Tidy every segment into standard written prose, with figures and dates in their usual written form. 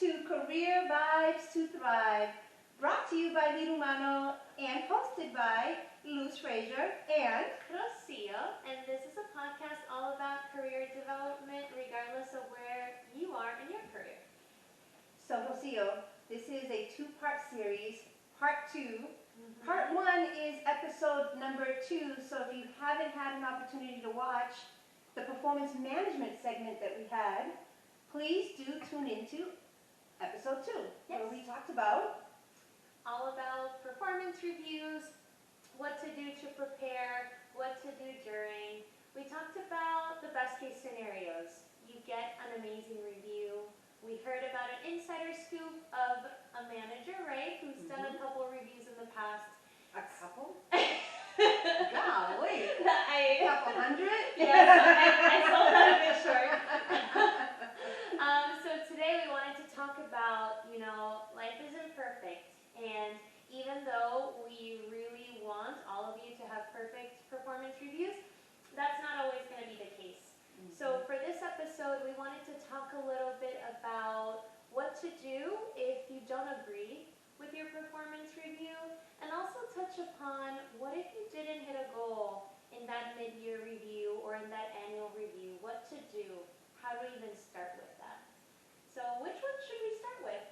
to Career Vibes to Thrive, brought to you by Humano and hosted by Luz and Rocío, and this is a podcast all about career development regardless of where you are in your career. So Rocío, this is a two-part series, part 2. Part 1 is episode number 2, so if you haven't had an opportunity to watch the performance management segment that we had, please do tune into episode 2, where we talked about all about performance reviews, what to do to prepare, what to do during. We talked about the best case scenarios. You get an amazing review. We heard about an insider scoop of a manager, right, who's done a couple reviews in the past. A couple? Golly. A couple hundred? Yes, I sold that a bit short. So today we wanted to talk about, life isn't perfect. And even though we really want all of you to have perfect performance reviews, that's not always going to be the case. So for this episode, we wanted to talk a little bit about what to do if you don't agree with your performance review, and also touch upon what if you didn't hit a goal in that mid-year review or in that annual review, what to do, how to even start with that. So which one should we start with?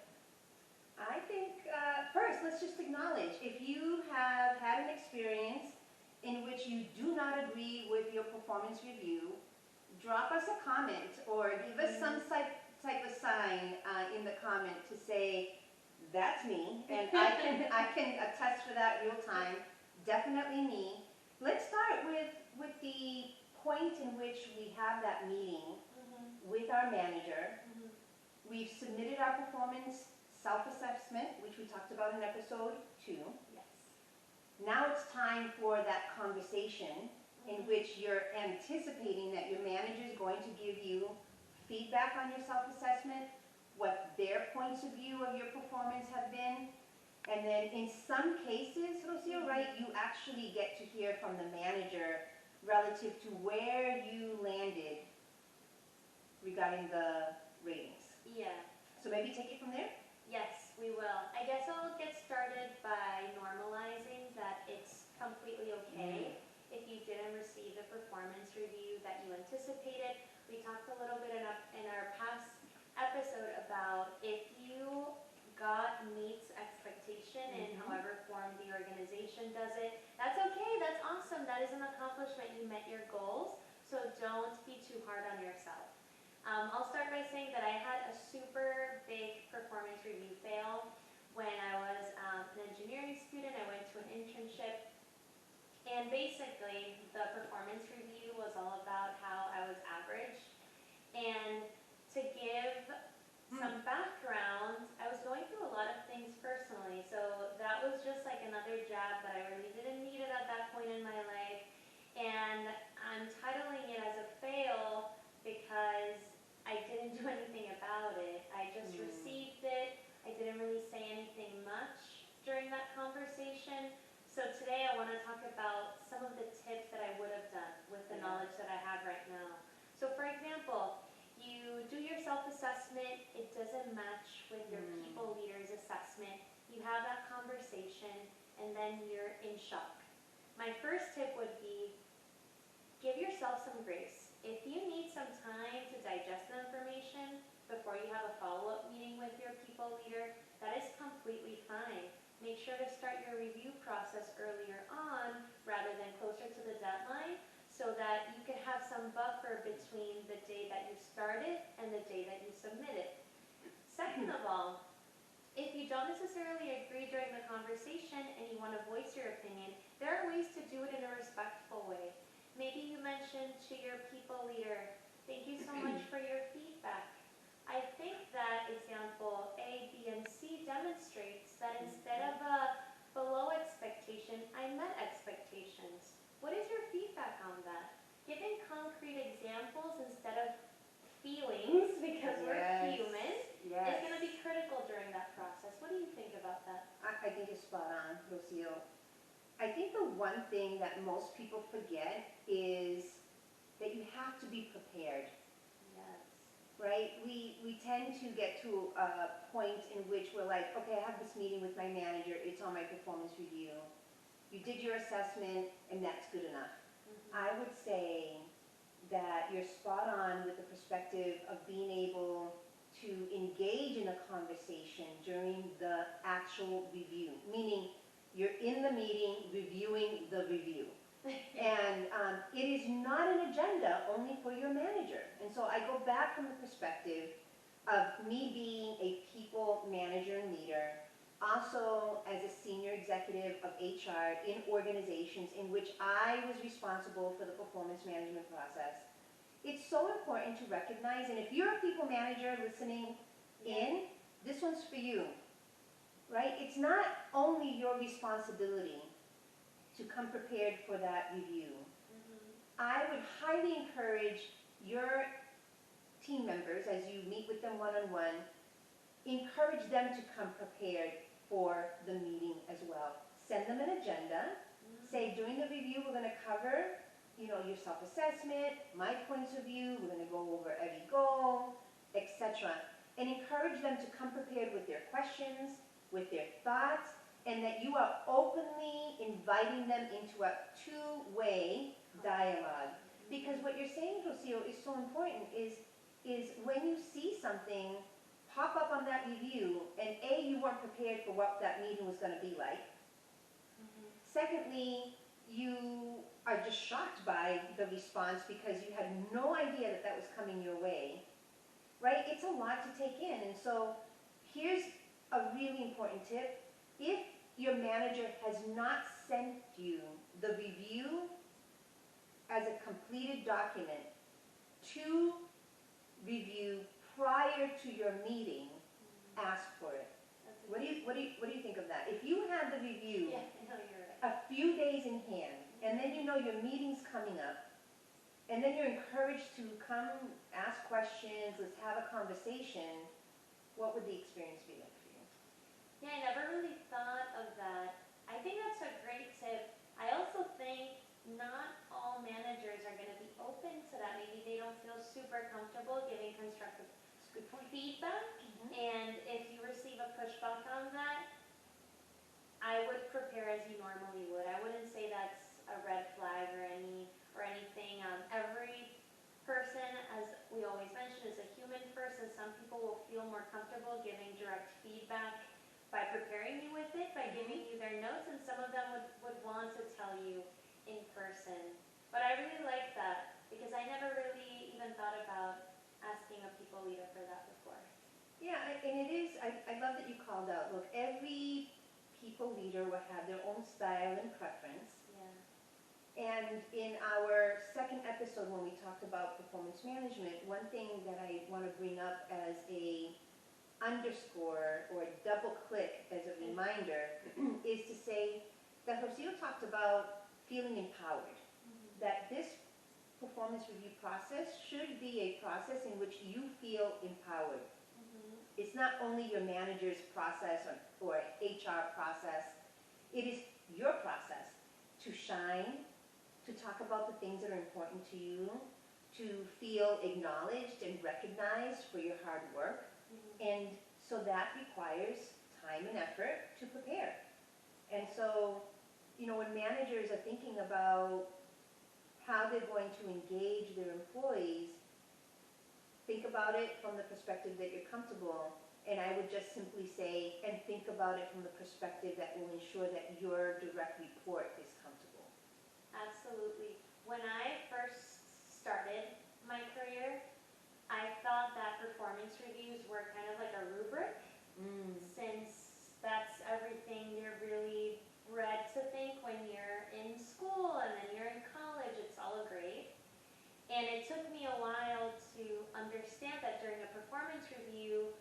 I think first, let's just acknowledge, if you have had an experience in which you do not agree with your performance review, drop us a comment or give us some type of sign in the comment to say, that's me, and I can attest for that real time, definitely me. Let's start with the point in which we have that meeting with our manager. We've submitted our performance self-assessment, which we talked about in episode 2. Yes. Now it's time for that conversation in which you're anticipating that your manager is going to give you feedback on your self-assessment, what their points of view of your performance have been, and then in some cases, Rocío, right, you actually get to hear from the manager relative to where you landed regarding the ratings. Yeah. So maybe take it from there? Yes, we will. I guess I'll get started by normalizing that it's completely okay if you didn't receive the performance review that you anticipated. We talked a little bit in our past episode about if you meets expectation in however form the organization does it, that's okay, that's awesome, that is an accomplishment, you met your goals, so don't be too hard on yourself. I'll start by saying that I had a super big performance review fail when I was an engineering student. I went to an internship, and basically the performance review was all about how I was average. And to give some background, I was going through a lot of things personally, so that was just like another jab that I really didn't need it at that point in my life. And I'm titling it as a fail because I didn't do anything about it. I just received it. I didn't really say anything much during that conversation. So today I want to talk about some of the tips that I would have done with the knowledge that I have right now. So for example, you do your self-assessment, it doesn't match with your people leader's assessment. You have that conversation, and then you're in shock. My first tip would be, give yourself some grace. If you need some time to digest the information before you have a follow-up meeting with your people leader, that is completely fine. Make sure to start your review process earlier on rather than closer to the deadline so that you can have some buffer between the day that you started and the day that you submitted. Second of all, if you don't necessarily agree during the conversation and you want to voice your opinion, there are ways to do it in a respectful way. Maybe you mentioned to your people leader, thank you so much for your feedback. I think that example A, B, and C demonstrates that instead of a below expectation, I met expectations. What is your feedback on that? Giving concrete examples instead of feelings, because we're human, is going to be critical during that process. What do you think about that? I think it's spot on, Rocío. I think the one thing that most people forget is that you have to be prepared. Yes. right? We tend to get to a point in which we're like, okay, I have this meeting with my manager, it's on my performance review. You did your assessment, and that's good enough. I would say that you're spot on with the perspective of being able to engage in a conversation during the actual review, meaning you're in the meeting reviewing the review. And it is not an agenda only for your manager. And so I go back from the perspective of me being a people manager and leader, also as a senior executive of HR in organizations in which I was responsible for the performance management process. It's so important to recognize, and if you're a people manager listening in, this one's for you, right? It's not only your responsibility to come prepared for that review. I would highly encourage your team members, as you meet with them one-on-one, encourage them to come prepared for the meeting as well. Send them an agenda. Say, during the review, we're going to cover, your self-assessment, my points of view, we're going to go over every goal, etc. And encourage them to come prepared with their questions, with their thoughts, and that you are openly inviting them into a two-way dialogue. Because what you're saying, Rocío, is so important, is when you see something pop up on that review, and A, you weren't prepared for what that meeting was going to be like. Secondly, you are just shocked by the response because you had no idea that that was coming your way, right? It's a lot to take in. And so here's a really important tip. If your manager has not sent you the review as a completed document to review prior to your meeting, ask for it. What do you think of that? If you had the review Yeah, I know you're right. a few days in hand, and then your meeting's coming up, and then you're encouraged to come ask questions, let's have a conversation, what would the experience be like for you? Yeah, I never really thought of that. I think that's a great tip. I also think not all managers are going to be open to that. Maybe they don't feel super comfortable giving constructive feedback. And if you receive a pushback on that, I would prepare as you normally would. I wouldn't say that's a red flag or anything. Every person, as we always mention, is a human first, and some people will feel more comfortable giving direct feedback by preparing you with it, by giving you their notes, and some of them would want to tell you in person. But I really like that, because I never really even thought about asking a people leader for that before. Yeah, and it is, I love that you called out, look, every people leader will have their own style and preference. Yeah. And in our second episode when we talked about performance management, one thing that I want to bring up as a underscore or double click as a reminder is to say that Rocío talked about feeling empowered. That this performance review process should be a process in which you feel empowered. It's not only your manager's process or HR process. It is your process to shine, to talk about the things that are important to you, to feel acknowledged and recognized for your hard work. And so that requires time and effort to prepare. And so, when managers are thinking about how they're going to engage their employees, think about it from the perspective that you're comfortable, and I would just simply say, and think about it from the perspective that will ensure that your direct report is comfortable. Absolutely. When I first started my career, I thought that performance reviews were kind of like a rubric, since that's everything you're really bred to think when you're in school and then you're in college, it's all a grade. And it took me a while to understand that during a performance review,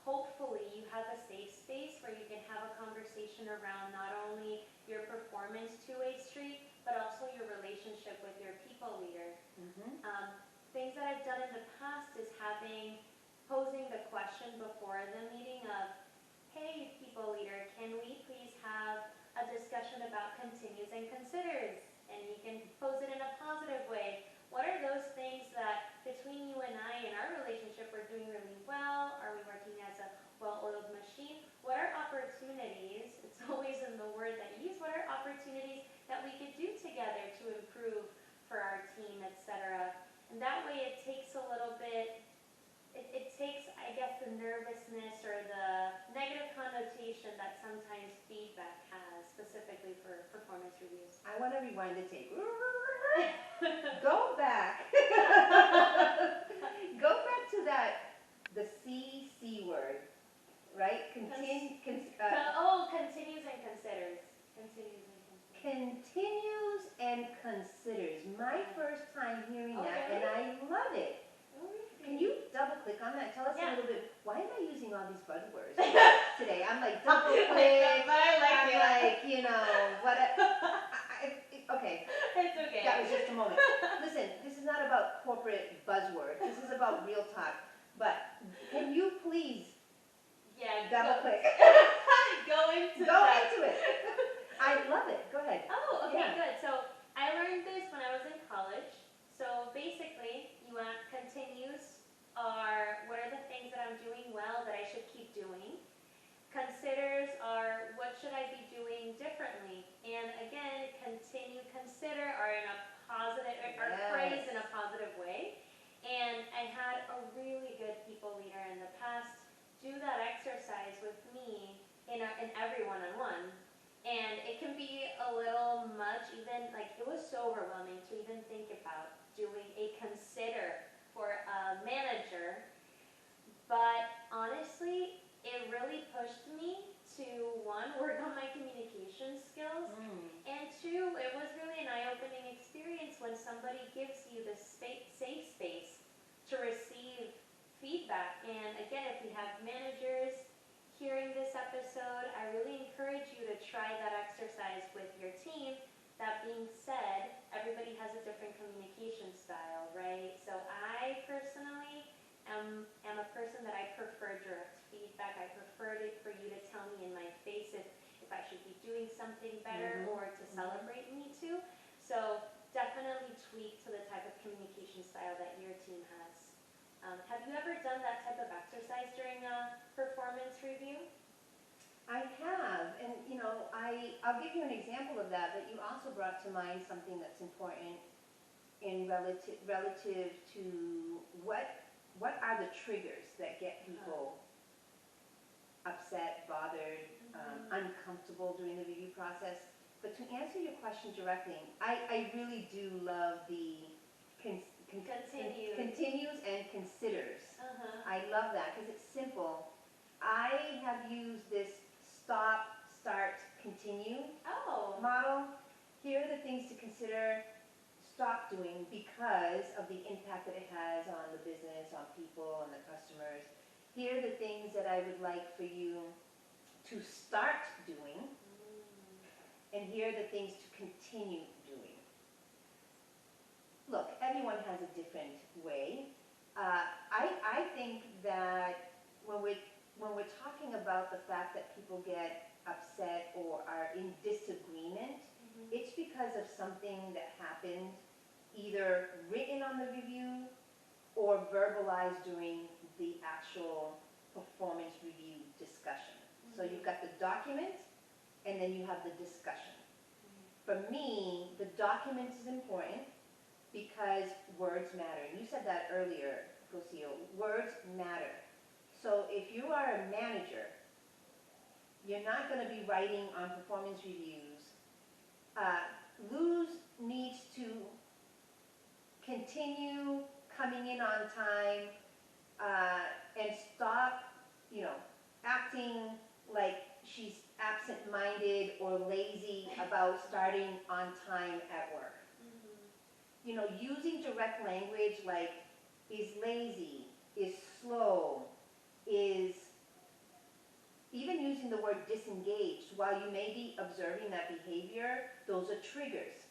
hopefully you have a safe space where you can have a conversation around not only your performance two-way street, but also your relationship with your people leader. Things that I've done in the past is posing the question before the meeting of, hey, people leader, can we please have a discussion about continues and considers? And you can pose it in a positive way. What are those things that between you and I and our relationship, we're doing really well? Are we working as a well-oiled machine? What are opportunities, it's always in the word that you use, what are opportunities that we could do together to improve for our team, etc. And that way it takes a little bit, it takes, I guess, the nervousness or the negative connotation that sometimes feedback has, specifically for performance reviews. I want to rewind the tape. Go back. Go back to that, the C word, right? Continues and considers. Continues and considers. My first time hearing that, and I love it. Can you double click on that? Tell us a little bit. Why am I using all these buzzwords today? I'm like double click. I'm like, you know, what? Okay. It's okay. That was just a moment. Listen, this is not about corporate buzzwords. This is about real talk. But can you please double click? Go into it. I love it. Go ahead. Oh, okay, Yeah. good. So I learned this when I was in college. So basically, you want continues are what are the things that I'm doing well that I should keep doing. Considers are what should I be doing differently. And again, consider are in a positive, are phrased in a positive way. And I had a really good people leader in the past do that exercise with me in every one-on-one. And it can be a little much, even like it was so overwhelming to even think about doing a consider for a manager. But honestly, it really pushed me to, one, work on my communication skills, and two, it was really an eye-opening experience when somebody gives you the safe space to receive feedback. And again, if we have managers hearing this episode, I really encourage you to try that exercise with your team. That being said, everybody has a different communication style, right? So I personally am a person that I prefer direct feedback. I prefer for you to tell me in my face if I should be doing something better or to celebrate me too. So definitely tweak to the type of communication style that your team has. Have you ever done that type of exercise during a performance review? I have, and you know, I'll give you an example of that, but you also brought to mind something that's important in relative to what are the triggers that get people upset, bothered, uncomfortable during the review process. But to answer your question directly, I really do love the continues and considers. I love that because it's simple. I have used this stop, start, continue model. Here are the things to consider, stop doing because of the impact that it has on the business, on people, on the customers. Here are the things that I would like for you to start doing, and here are the things to continue doing. Look, everyone has a different way. I think that when we're talking about the fact that people get upset or are in disagreement, it's because of something that happened, either written on the review or verbalized during the actual performance review discussion. So you've got the document, and then you have the discussion. For me, the document is important because words matter. You said that earlier, Rocío. Words matter. So if you are a manager, you're not going to be writing on performance reviews. Luz needs to continue coming in on time and stop, acting like she's absent-minded or lazy about starting on time at work. Using direct language like is lazy, is slow, is even using the word disengaged. While you may be observing that behavior, those are triggers.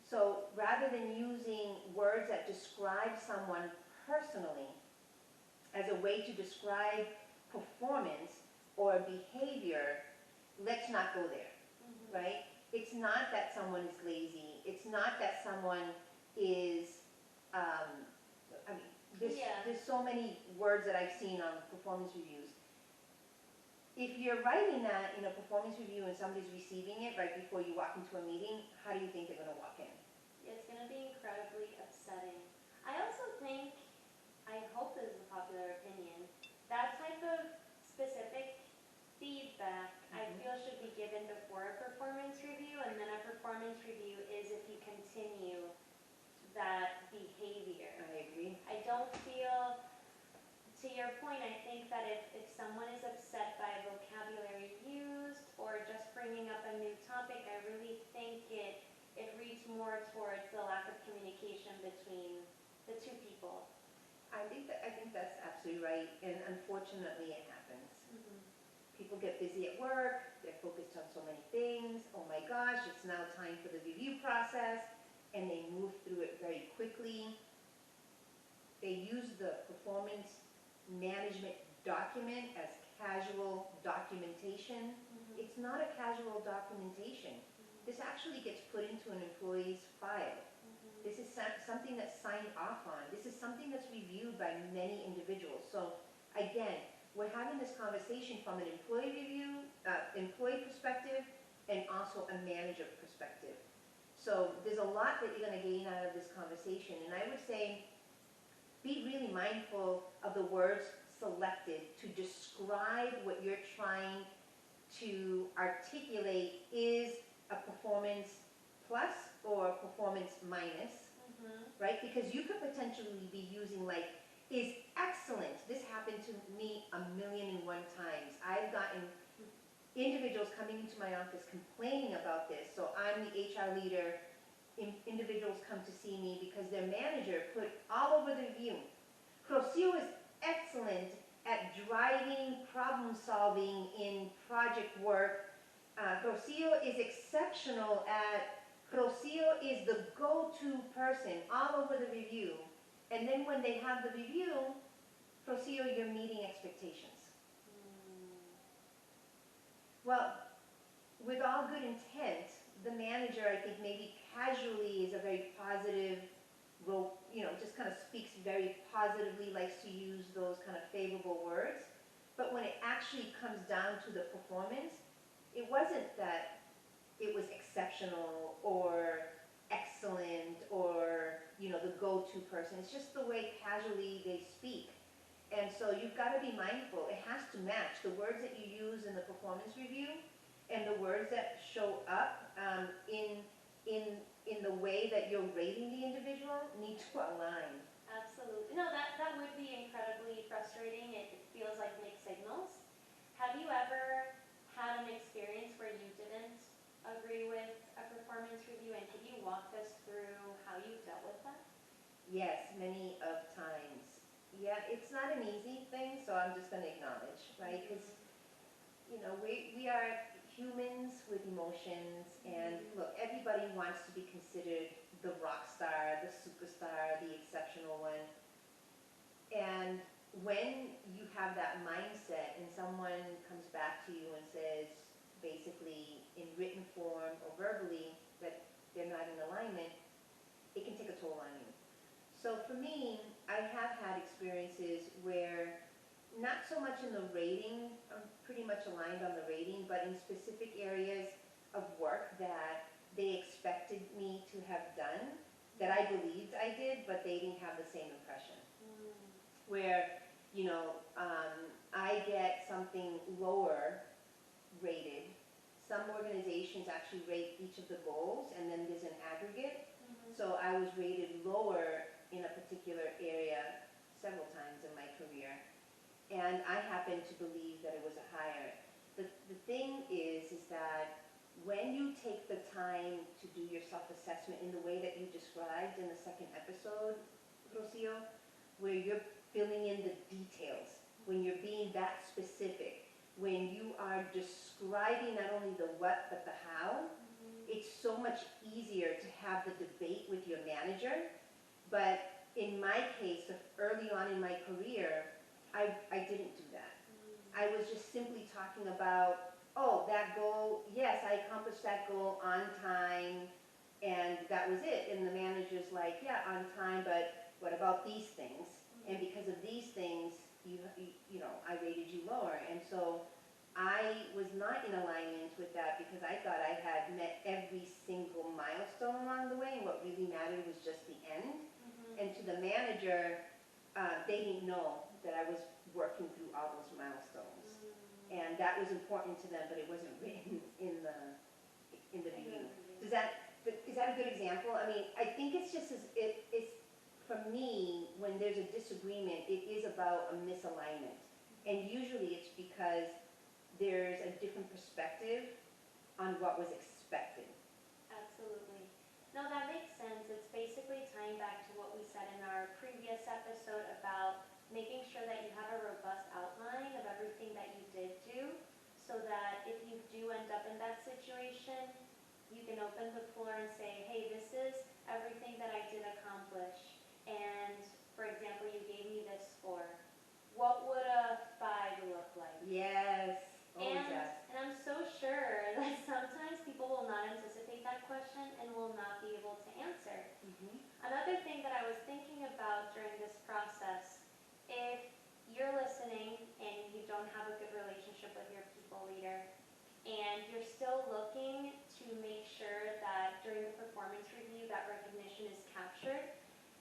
So rather than using words that describe someone personally as a way to describe performance or behavior, let's not go there, right? It's not that someone is lazy. It's not that someone is I mean, there's, Yeah. there's so many words that I've seen on performance reviews. If you're writing that in a performance review and somebody's receiving it right before you walk into a meeting, how do you think they're gonna walk in? It's going to be incredibly upsetting. I also think, I hope this is a popular opinion, that type of specific feedback I feel should be given before a performance review, and then a performance review is if you continue that behavior. I agree. I don't feel, to your point, I think that if someone is upset by vocabulary used or just bringing up a new topic, I really think it reads more towards the lack of communication between the two people. I think that's absolutely right, and unfortunately it happens. People get busy at work, they're focused on so many things, oh my gosh, it's now time for the review process, and they move through it very quickly. They use the performance management document as casual documentation. It's not a casual documentation. This actually gets put into an employee's file. This is something that's signed off on. This is something that's reviewed by many individuals. So again, we're having this conversation from an employee perspective and also a manager perspective. So there's a lot that you're gonna gain out of this conversation. And I would say, be really mindful of the words selected to describe what you're trying to articulate is a performance plus or performance minus, right? Because you could potentially be using like, is excellent. This happened to me 1,000,001 times. I've gotten individuals coming into my office complaining about this. So I'm the HR leader. Individuals come to see me because their manager put all over the review, Rocío is excellent at driving problem solving in project work. Rocío is exceptional at, Rocío is the go-to person all over the review. And then when they have the review, Rocío, you're meeting expectations. Well, with all good intent, the manager, I think, maybe casually is a very positive, just kind of speaks very positively, likes to use those kind of favorable words. But when it actually comes down to the performance, it wasn't that it was exceptional or excellent or, the go-to person. It's just the way casually they speak. And so you've got to be mindful. It has to match the words that you use in the performance review and the words that show up in the way that you're rating the individual need to align. Absolutely. No, that would be incredibly frustrating. It feels like mixed signals. Have you ever had an experience where you didn't agree with a performance review, and could you walk us through how you dealt with that? Yes, many of times. Yeah, it's not an easy thing, so I'm just going to acknowledge, right? Because, we are humans with emotions, and look, everybody wants to be considered the rock star, the superstar, the exceptional one. And when you have that mindset and someone comes back to you and says, basically in written form or verbally, that they're not in alignment, it can take a toll on you. So for me, I have had experiences where, not so much in the rating, I'm pretty much aligned on the rating, but in specific areas of work that they expected me to have done, that I believed I did, but they didn't have the same impression. Where, I get something lower rated. Some organizations actually rate each of the goals, and then there's an aggregate. So I was rated lower in a particular area several times in my career, and I happen to believe that it was a higher. The thing is that when you take the time to do your self-assessment in the way that you described in the second episode, Rocío, where you're filling in the details, when you're being that specific, when you are describing not only the what but the how, it's so much easier to have the debate with your manager. But in my case, early on in my career, I didn't do that. I was just simply talking about, oh, that goal, yes, I accomplished that goal on time, and that was it. And the manager's like, yeah, on time, but what about these things? And because of these things, you know, I rated you lower. And so I was not in alignment with that because I thought I had met every single milestone along the way, and what really mattered was just the end. And to the manager, they didn't know that I was working through all those milestones. And that was important to them, but it wasn't written in the review. Is that a good example? I mean, I think it's just it's for me, when there's a disagreement, it is about a misalignment. And usually it's because there's a different perspective on what was expected. Absolutely. No, that makes sense. It's basically tying back to what we said in our previous episode about making sure that you have a robust outline of everything that you did do, so that if you do end up in that situation, you can open the floor and say, hey, this is everything that I did accomplish. And, for example, you gave me this score. What would a 5 look like? Yes. Always yes. And I'm so sure that sometimes people will not anticipate that question and will not be able to answer. Another thing that I was thinking about during this process, if you're listening and you don't have a good relationship with your people leader, and you're still looking to make sure that during the performance review that recognition is captured,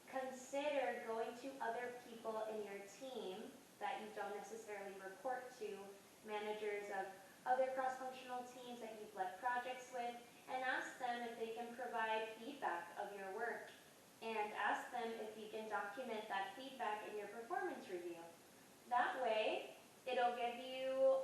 consider going to other people in your team that you don't necessarily report to, managers of other cross-functional teams that you've led projects with, and ask them if they can provide feedback of your work. And ask them if you can document that feedback in your performance review. That way, it'll give you,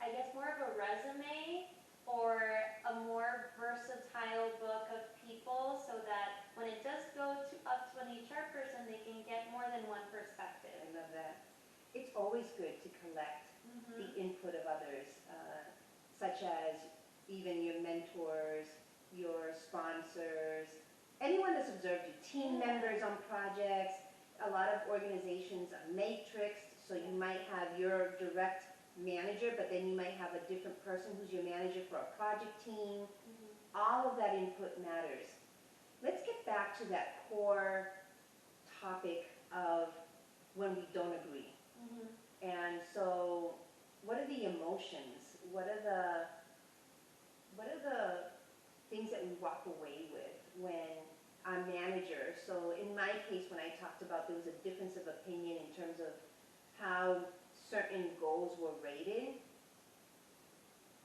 I guess, more of a resume or a more versatile book of people, so that when it does go up to an HR person, they can get more than one perspective. I love that. It's always good to collect the input of others, such as even your mentors, your sponsors, anyone that's observed you, team members on projects. A lot of organizations are matrixed, so you might have your direct manager, but then you might have a different person who's your manager for a project team. All of that input matters. Let's get back to that core topic of when we don't agree. And so, what are the emotions? What are the things that we walk away with when our manager, so in my case when I talked about there was a difference of opinion in terms of how certain goals were rated,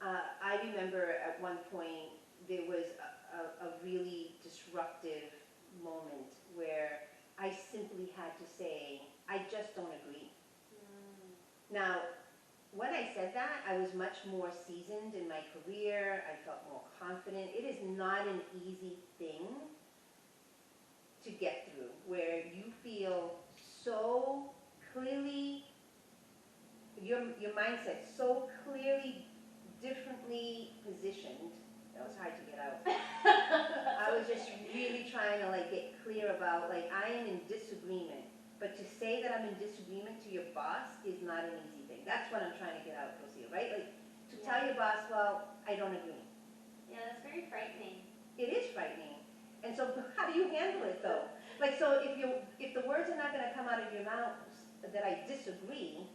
I remember at one point there was a really disruptive moment where I simply had to say, I just don't agree. Now, when I said that, I was much more seasoned in my career. I felt more confident. It is not an easy thing to get through, where you feel so clearly, your mindset so clearly differently positioned. That was hard to get out. I was just really trying to get clear about, I am in disagreement. But to say that I'm in disagreement to your boss is not an easy thing. That's what I'm trying to get out, Rocío, right? To tell your boss, well, I don't agree. Yeah, that's very frightening. It is frightening. And so how do you handle it, though? So if the words are not going to come out of your mouth that I disagree,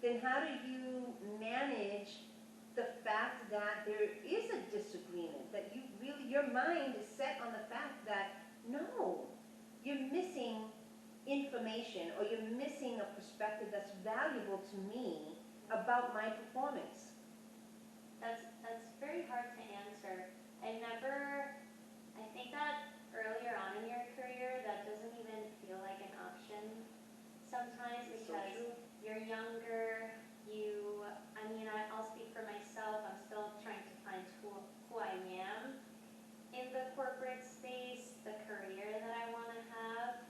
then how do you manage the fact that there is a disagreement, that your mind is set on the fact that, no, you're missing information, or you're missing a perspective that's valuable to me about my performance? That's very hard to answer. I think that earlier on in your career, that doesn't even feel like an option sometimes, because you're younger, I'll speak for myself, I'm still trying to find who I am in the corporate space, the career that I want to have.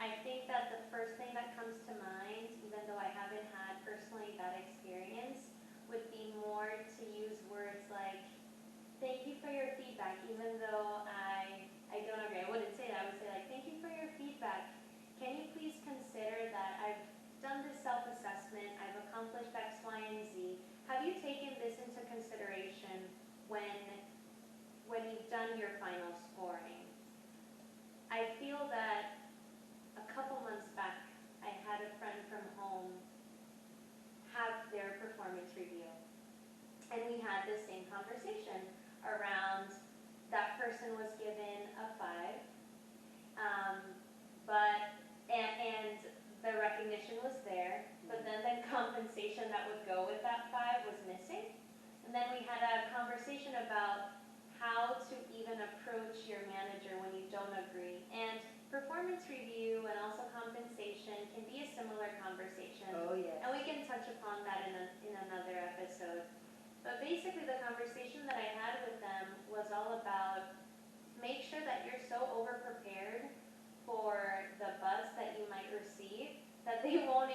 I think that the first thing that comes to mind, even though I haven't had personally that experience, would be more to use words like, thank you for your feedback. person was given a 5, and the recognition was there, but then the compensation that would go with that 5 was missing. And then we had a conversation about how to even approach your manager when you don't agree. And performance review and also compensation can be a similar conversation. Oh, yes. And we can touch upon that in another episode. But basically the conversation that I had with them was all about make sure that you're so over-prepared for the buzz that you might receive that they won't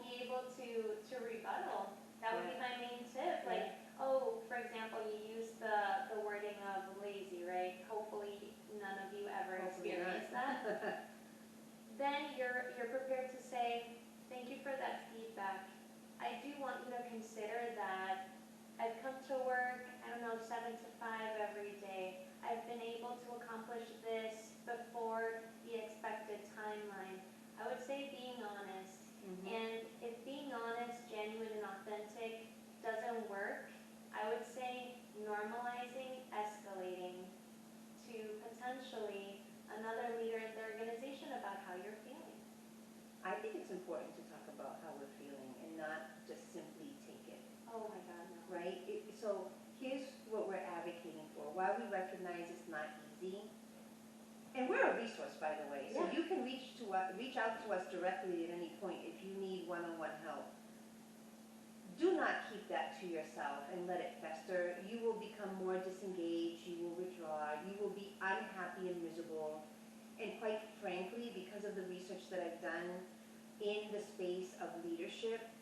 be able to rebuttal. That would be my main tip. Like, oh, for example, you use the wording of lazy, right? Hopefully none of you ever experience that. Then you're prepared to say, thank you for that feedback. I do want you to consider that I've come to work, 7 to 5 every day. I've been able to accomplish this before the expected timeline. I would say being honest. And if being honest, genuine, and authentic doesn't work, I would say normalizing, escalating to potentially another leader in the organization about how you're feeling. I think it's important to talk about how we're feeling and not just simply take it. Oh my God, no. Right? So here's what we're advocating for. While we recognize it's not easy, and we're a resource, by the way, so you can reach out to us directly at any point if you need one-on-one help. Do not keep that to yourself and let it fester. You will become more disengaged, you will withdraw, you will be unhappy and miserable. And quite frankly, because of the research that I've done in the space of leadership,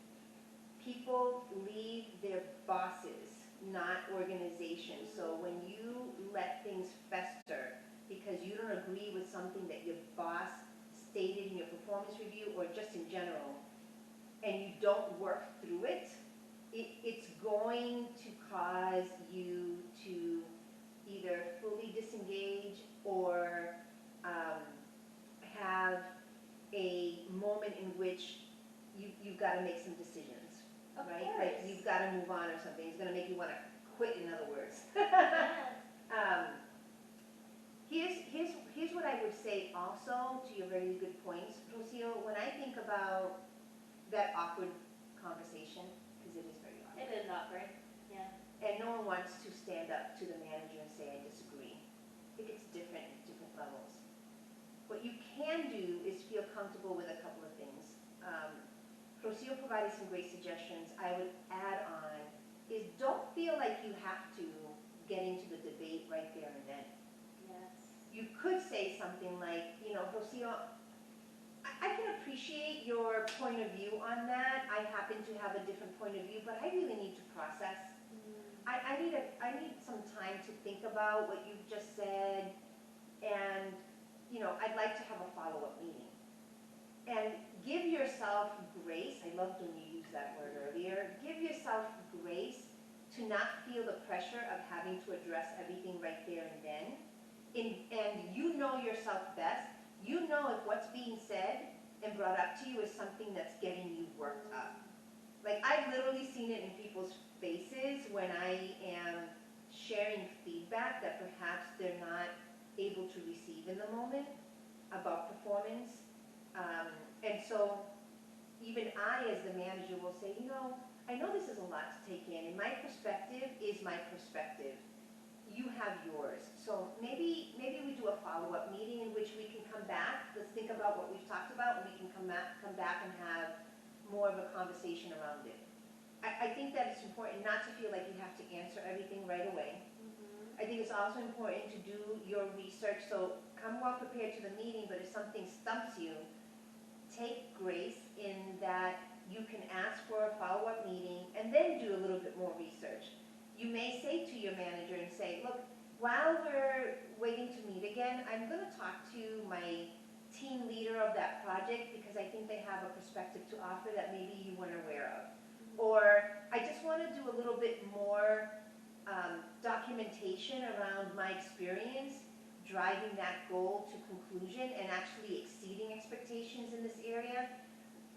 people leave their bosses, not organizations. So when you let things fester because you don't agree with something that your boss stated in your performance review or just in general, and you don't work through it, it's going to cause you to either fully disengage or have a moment in which you've got to make some decisions, right? Like you've got to move on or something. It's going to make you want to quit, in other words. Here's what I would say also to your very good points, Rocío. When I think about that awkward conversation, because it is very awkward. It is awkward, yeah. And no one wants to stand up to the manager and say, I disagree. I think it's different at different levels. What you can do is feel comfortable with a couple of things. Rocío provided some great suggestions. I would add on is don't feel like you have to get into the debate right there and then. You could say something like, Rocío, I can appreciate your point of view on that. I happen to have a different point of view, but I really need to process. I need some time to think about what you've just said, and I'd like to have a follow-up meeting. And give yourself grace. I loved when you used that word earlier. Give yourself grace to not feel the pressure of having to address everything right there and then. And you know yourself best. You know if what's being said and brought up to you is something that's getting you worked up. Like, I've literally seen it in people's faces when I am sharing feedback that perhaps they're not able to receive in the moment about performance. And so even I, as the manager, will say, I know this is a lot to take in, and my perspective is my perspective. You have yours. So maybe we do a follow-up meeting in which we can come back. Let's think about what we've talked about, and we can come back and have more of a conversation around it. I think that it's important not to feel like you have to answer everything right away. I think it's also important to do your research. So come well prepared to the meeting, but if something stumps you, take grace in that you can ask for a follow-up meeting and then do a little bit more research. You may say to your manager and say, look, while we're waiting to meet again, I'm going to talk to my team leader of that project because I think they have a perspective to offer that maybe you weren't aware of. Or I just want to do a little bit more documentation around my experience driving that goal to conclusion and actually exceeding expectations in this area.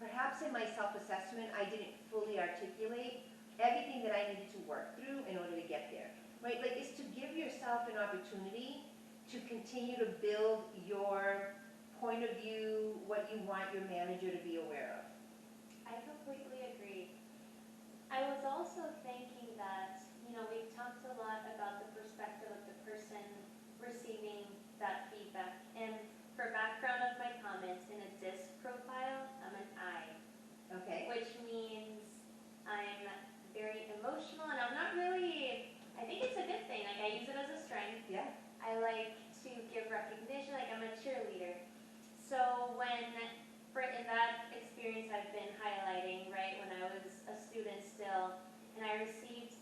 Perhaps in my self-assessment, I didn't fully articulate everything that I needed to work through in order to get there. right? Like, it's to give yourself an opportunity to continue to build your point of view, what you want your manager to be aware of. I completely agree. I was also thinking that, we've talked a lot about the perspective of the person receiving that feedback. And for background of my comments, in a DISC profile, I'm an I, Okay? which means I'm very emotional, and I'm not really, I think it's a good thing. Like, I use it as a strength. Yeah. I like to give recognition, like I'm a cheerleader. So in that experience I've been highlighting, right, when I was a student still, and I received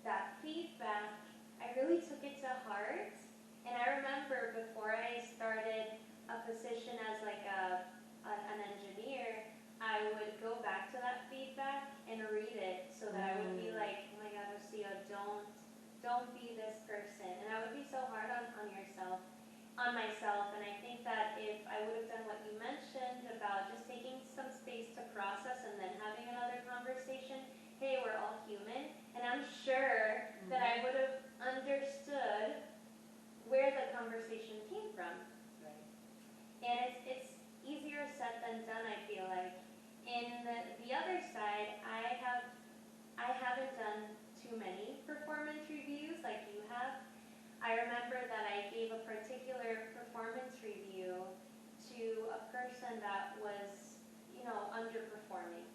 that feedback, I really took it to heart. And I remember before I started a position as like an engineer, I would go back to that feedback and read it so that I would be like, oh my God, Rocío, don't be this person. And I would be so hard on myself. And I think that if I would have done what you mentioned about just taking some space to process and then having another conversation, hey, we're all human. And I'm sure that I would have understood where the conversation came from. Right. And it's easier said than done, I feel like. In the other side, I haven't done too many performance reviews like you have. I remember that I gave a particular performance review to a person that was, underperforming.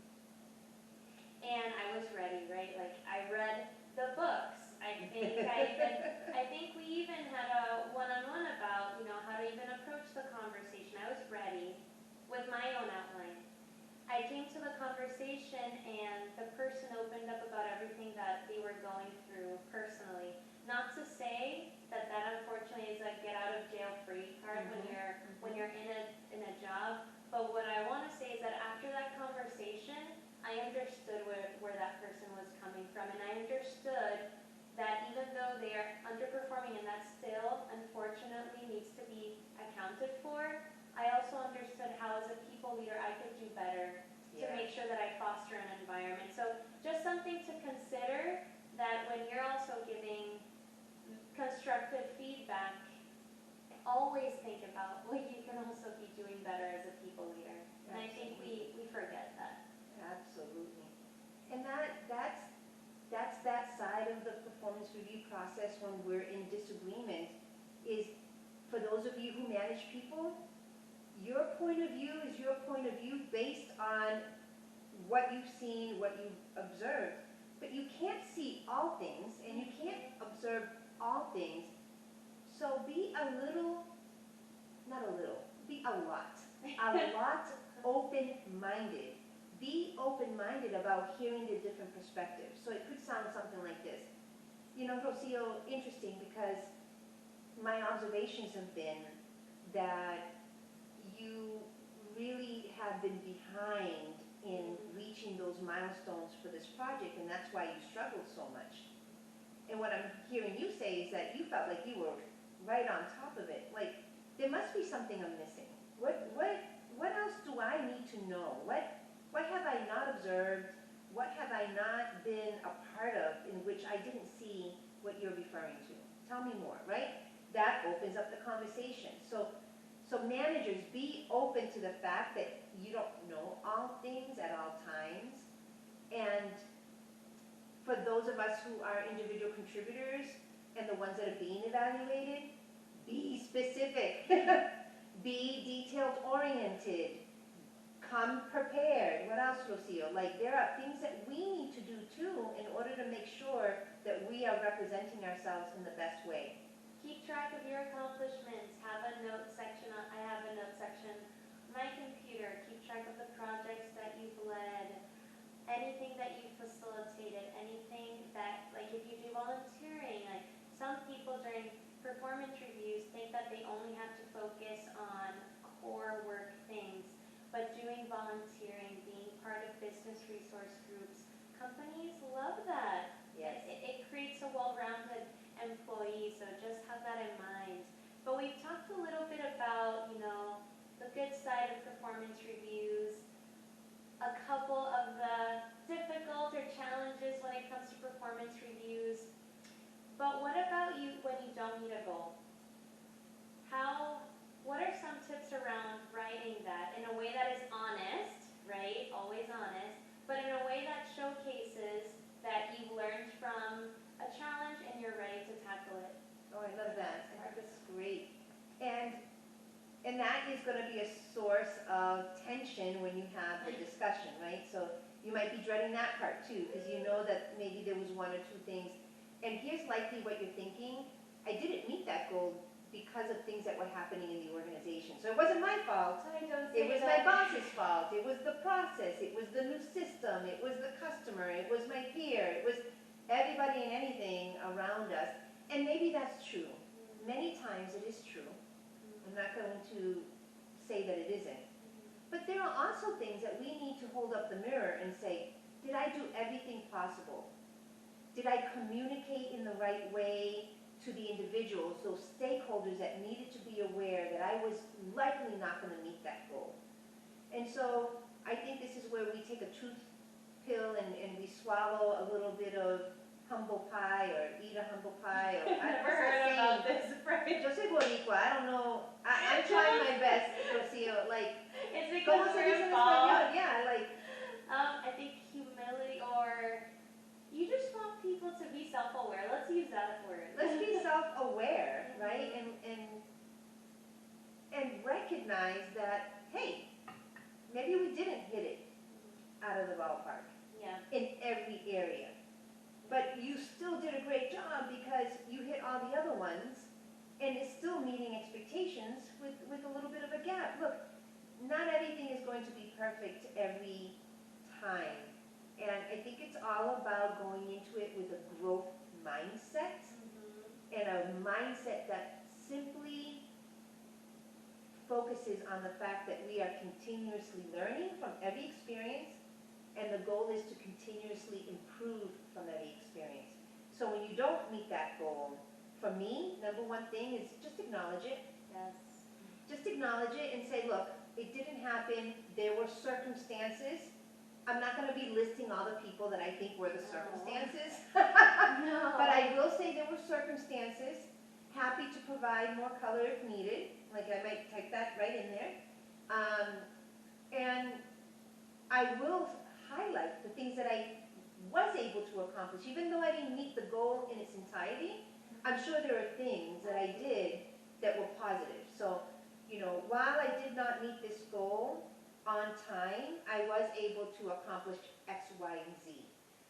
And I was ready, right? Like, I read the books. I think we even had a one-on-one about, how to even approach the conversation. I was ready with my own outline. I came to the conversation and the person opened up about everything that they were going through personally. Not to say that unfortunately is a get out of jail free card when you're in a job, but what I want to say is that after that conversation, I understood where that person was coming from, and I understood that even though they are underperforming and that still unfortunately needs to be accounted for, I also understood how as a people leader I could do better to make sure that I foster an environment. So just something to consider, that when you're also giving constructive feedback, always think about what you can also be doing better as a people leader. And I think we forget that. Absolutely. And that's that side of the performance review process when we're in disagreement, is for those of you who manage people, your point of view is your point of view based on what you've seen, what you've observed. But you can't see all things, and you can't observe all things. So be a lot open-minded. Be open-minded about hearing the different perspectives. So it could sound something like this. Rocío, interesting, because my observations have been that you really have been behind in reaching those milestones for this project, and that's why you struggled so much. And what I'm hearing you say is that you felt like you were right on top of it. Like, there must be something I'm missing. What else do I need to know? What have I not observed? What have I not been a part of in which I didn't see what you're referring to? Tell me more, right? That opens up the conversation. So managers, be open to the fact that you don't know all things at all times. And for those of us who are individual contributors and the ones that are being evaluated, be specific. Be detail-oriented. Come prepared. What else, Rocío? Like, there are things that we need to do too in order to make sure that we are representing ourselves in the best way. Keep track of your accomplishments. Have a note section. I have a note section on my computer. Keep track of the projects that you've led, anything that you've facilitated, anything that, like if you do volunteering, like some people during performance reviews think that they only have to focus on core work things, but doing volunteering, being part of business resource groups, companies love that. Yes. It creates a well-rounded employee, so just have that in mind. But we've talked a little bit about, the good side of performance reviews, a couple of the difficult or challenges when it comes to performance reviews. But what about you when you don't meet a goal? What are some tips around writing that in a way that is honest, right? Always honest, but in a way that showcases that you've learned from a challenge and you're ready to tackle it? Oh, I love that. I think that's great. And that is going to be a source of tension when you have the discussion, right? So you might be dreading that part too, because you know that maybe there was one or two things. And here's likely what you're thinking. I didn't meet that goal because of things that were happening in the organization. So it wasn't my fault. It was my boss's fault. It was the process. It was the new system. It was the customer. It was my peer. It was everybody and anything around us. And maybe that's true. Many times it is true. I'm not going to say that it isn't. But there are also things that we need to hold up the mirror and say, did I do everything possible? Did I communicate in the right way to the individuals, those stakeholders that needed to be aware that I was likely not going to meet that goal? And so I think this is where we take a truth pill and we swallow a little bit of humble pie or eat a humble pie. Or, I've never heard about this, right? Yo soy boricua, I don't know. I'm trying my best, Rocío. Like, It's ¿cómo because se we're dice en involved. español? Yeah, like, I think humility, or you just want people to be self-aware. Let's use that word. let's be self-aware, right? And recognize that, hey, maybe we didn't hit it out of the ballpark Yeah. in every area. But you still did a great job because you hit all the other ones, and it's still meeting expectations with a little bit of a gap. Look, not everything is going to be perfect every time. And I think it's all about going into it with a growth mindset, and a mindset that simply focuses on the fact that we are continuously learning from every experience, and the goal is to continuously improve from every experience. So when you don't meet that goal, for me, number one thing is just acknowledge it. Yes. Just acknowledge it and say, look, it didn't happen. There were circumstances. I'm not going to be listing all the people that I think were the circumstances. No. But I will say there were circumstances. Happy to provide more color if needed. Like I might type that right in there. And I will highlight the things that I was able to accomplish. Even though I didn't meet the goal in its entirety, I'm sure there are things that I did that were positive. So, while I did not meet this goal on time, I was able to accomplish X, Y, and Z.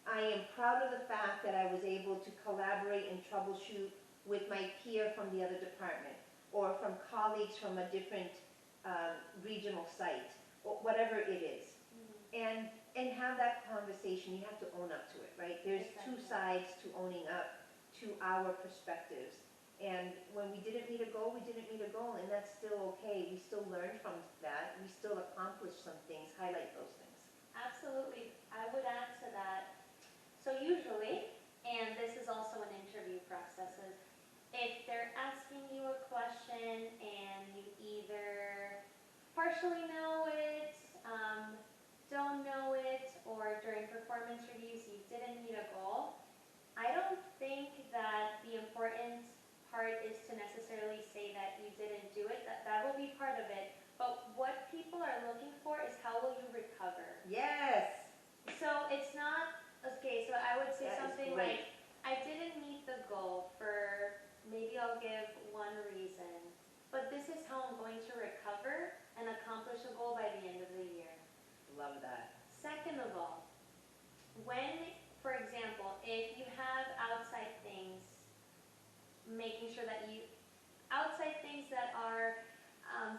I am proud of the fact that I was able to collaborate and troubleshoot with my peer from the other department, or from colleagues from a different regional site, or whatever it is. And have that conversation. You have to own up to it, right? There's two sides to owning up to our perspectives. And when we didn't meet a goal, we didn't meet a goal, and that's still okay. We still learned from that. We still accomplished some things. Highlight those things. Absolutely. I would add to that. So usually, and this is also an interview process, is if they're asking you a question and you either partially know it, don't know it, or during performance reviews you didn't meet a goal, I don't think that the important part is to necessarily say that you didn't do it. That will be part of it. But what people are looking for is how will you recover? Yes. So it's not, okay, so I would say That is something great. like, I didn't meet the goal for, maybe I'll give one reason, but this is how I'm going to recover and accomplish a goal by the end of the year. Love that. Second of all, when, for example, if you have outside things, making sure that outside things that are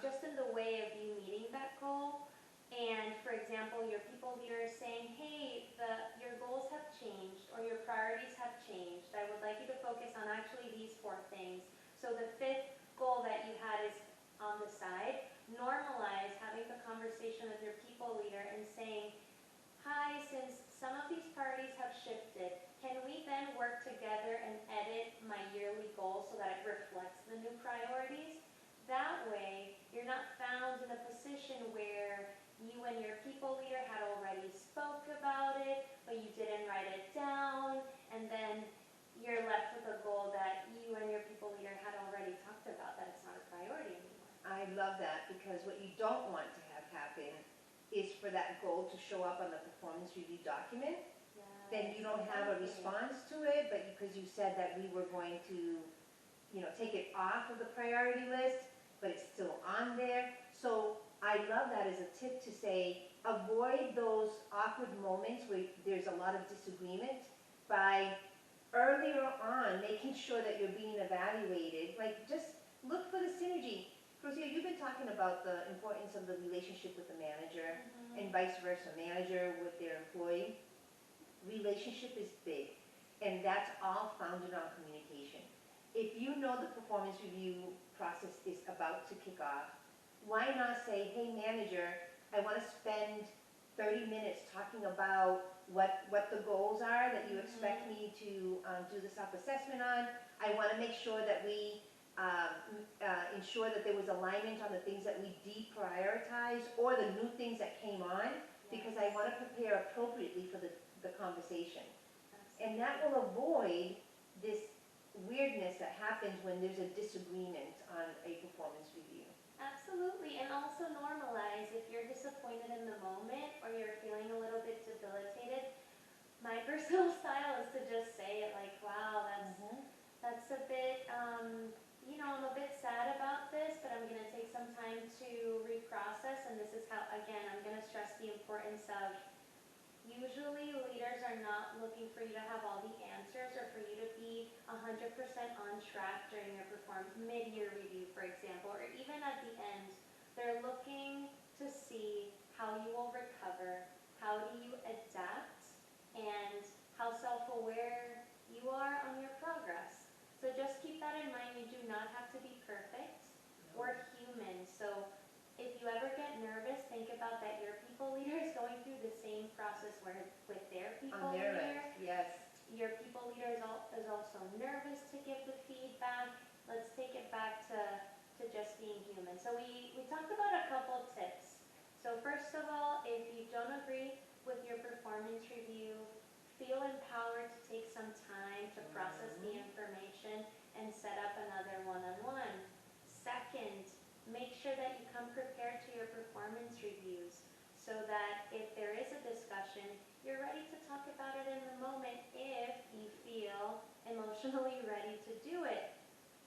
just in the way of you meeting that goal, and for example, your people leader is saying, hey, your goals have changed, or your priorities have changed. I would like you to focus on actually these 4 things. So the 5th goal that you had is on the side. Normalize having the conversation with your people leader and saying, hi, since some of these priorities have shifted, can we then work together and edit my yearly goal so that it reflects the new priorities? That way, you're not found in a position where you and your people leader had already spoke about it, but you didn't write it down, and then you're left with a goal I love that, because what you don't want to have happen is for that goal to show up on the performance review document. Then you don't have a response to it, but because you said that we were going to, take it off of the priority list, but it's still on there. So I love that as a tip to say, avoid those awkward moments where there's a lot of disagreement by earlier on making sure that you're being evaluated. Like, just look for the synergy. Rocío, you've been talking about the importance of the relationship with the manager and vice versa, manager with their employee. Relationship is big, and that's all founded on communication. If you know the performance review process is about to kick off, why not say, hey manager, I want to spend 30 minutes talking about what the goals are that you expect me to do the self-assessment on. I want to make sure that we ensure that there was alignment on the things that we deprioritized or the new things that came on, because I want to prepare appropriately for the conversation. And that will avoid this weirdness that happens when there's a disagreement on a performance review. Absolutely, and also normalize if you're disappointed in the moment or you're feeling a little bit debilitated. My personal style is to just say it like, wow, that's a bit, I'm a bit sad about this, but I'm going to take some time to reprocess, and this is how, again, I'm going to stress the importance of, usually leaders are not looking for you to have all the answers or for you to be 100% on track during your mid-year review, for example, or even at the end. They're looking to see how you will recover, how do you adapt, and how self-aware you are on your progress. So just keep that in mind. You do not have to be perfect. We're human. So if you ever get nervous, think about that your people leader is going through the same process with their people On their leader. end, yes. Your people leader is also nervous to give the feedback. Let's take it back to just being human. So we talked about a couple tips. So first of all, if you don't agree with your performance review, feel empowered to take some time to process the information and set up another one-on-one. Second, make sure that you come prepared to your performance reviews so that if there is a discussion, you're ready to talk about it in the moment if you feel emotionally ready to do it.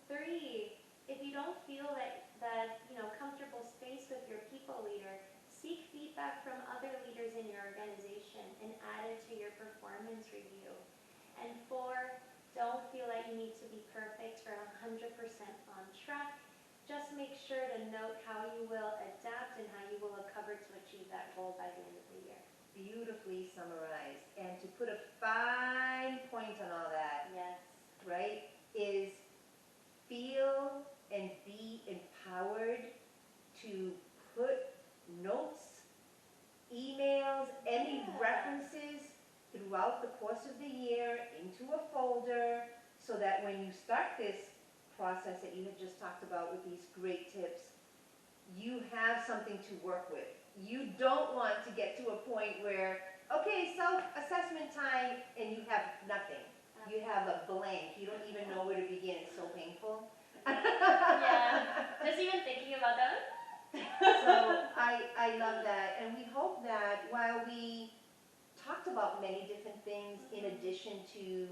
3, if you don't feel that comfortable space with your people leader, seek feedback from other leaders in your organization and add it to your performance review. And 4, don't feel like you need to be perfect or 100% on track. Just make sure to note how you will adapt and how you will recover to achieve that goal by the end of the year. Beautifully summarized. And to put a fine point on all that, Yes. right, is feel and be empowered to put notes, emails, any references throughout the course of the year into a folder, so that when you start this process that you had just talked about with these great tips, you have something to work with. You don't want to get to a point where, okay, self-assessment time, and you have nothing. You have a blank. You don't even know where to begin. It's so painful. Yeah, just even thinking about that. So I love that. And we hope that while we talked about many different things in addition to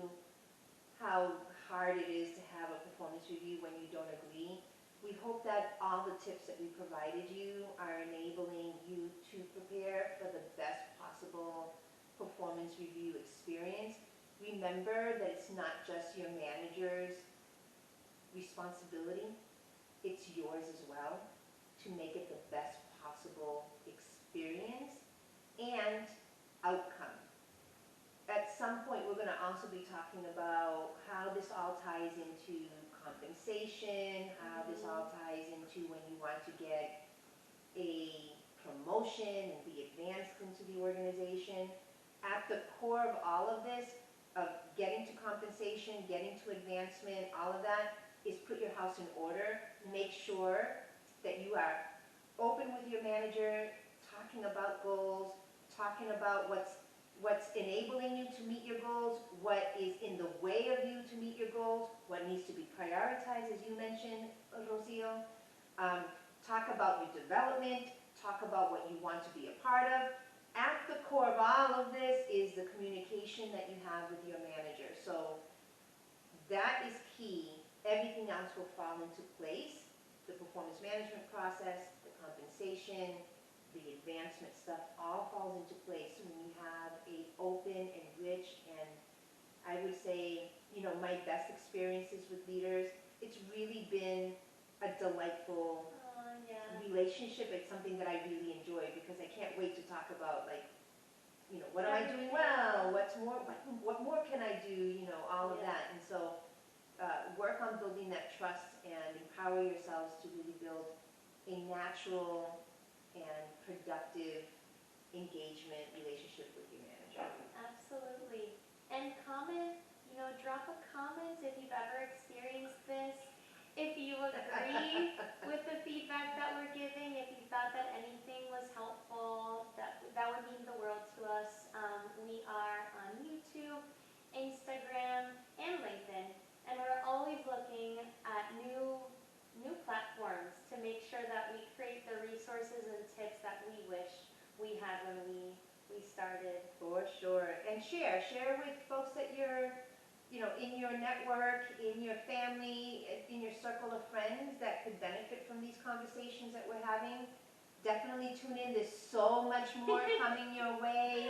how hard it is to have a performance review when you don't agree, we hope that all the tips that we provided you are enabling you to prepare for the best possible performance review experience. Remember that it's not just your manager's responsibility, it's yours as well to make it the best possible experience and outcome. At some point, we're going to also be talking about how this all ties into compensation, how this all ties into when you want to get a promotion and be advanced into the organization. At the core of all of this, of getting to compensation, getting to advancement, all of that, is put your house in order. Make sure that you are open with your manager, talking about goals, talking about what's enabling you to meet your goals, what is in the way of you to meet your goals, what needs to be prioritized, as you mentioned, Rocío. talk about your development, talk about what you want to be a part of. At the core of all of this is the communication that you have with your manager. So that is key. Everything else will fall into place. The performance management process, the compensation, the advancement stuff all falls into place when you have a open and rich, and I would say, my best experiences with leaders, it's really been a delightful relationship. It's something that I really enjoy because I can't wait to talk about, like, what am I doing well? What more can I do? All of that. And so work on building that trust and empower yourselves to really build a natural and productive engagement relationship with your manager. Absolutely. And comment, drop a comment if you've ever experienced this. If you agree with the feedback that we're giving, if you thought that anything was helpful, that would mean the world to us. We are on YouTube, Instagram, and LinkedIn, and we're always looking at new platforms to make sure that we create the resources and tips that we wish we had when we started. For sure. And share with folks that you're in your network, in your family, in your circle of friends that could benefit from these conversations that we're having. Definitely tune in. There's so much more coming your way.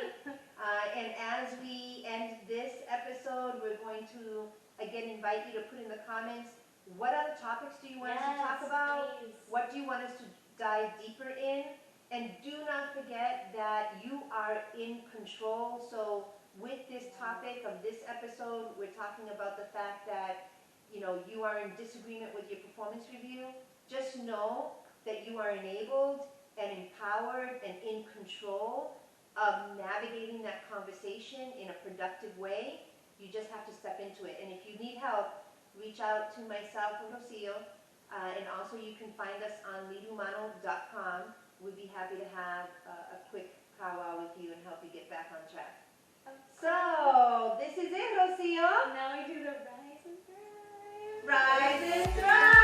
And as we end this episode, we're going to, again, invite you to put in the comments, what other topics do you want us to talk about? Please. What do you want us to dive deeper in? And do not forget that you are in control. So with this topic of this episode, we're talking about the fact that, you are in disagreement with your performance review. Just know that you are enabled and empowered and in control of navigating that conversation in a productive way. You just have to step into it. And if you need help, reach out to myself or Rocío. And also you can find us on leadhumano.com. We'd be happy to have a quick powwow with you and help you get back on track. Okay. So, this is it, Rocío. Now we do the rise and thrive. Rise and thrive.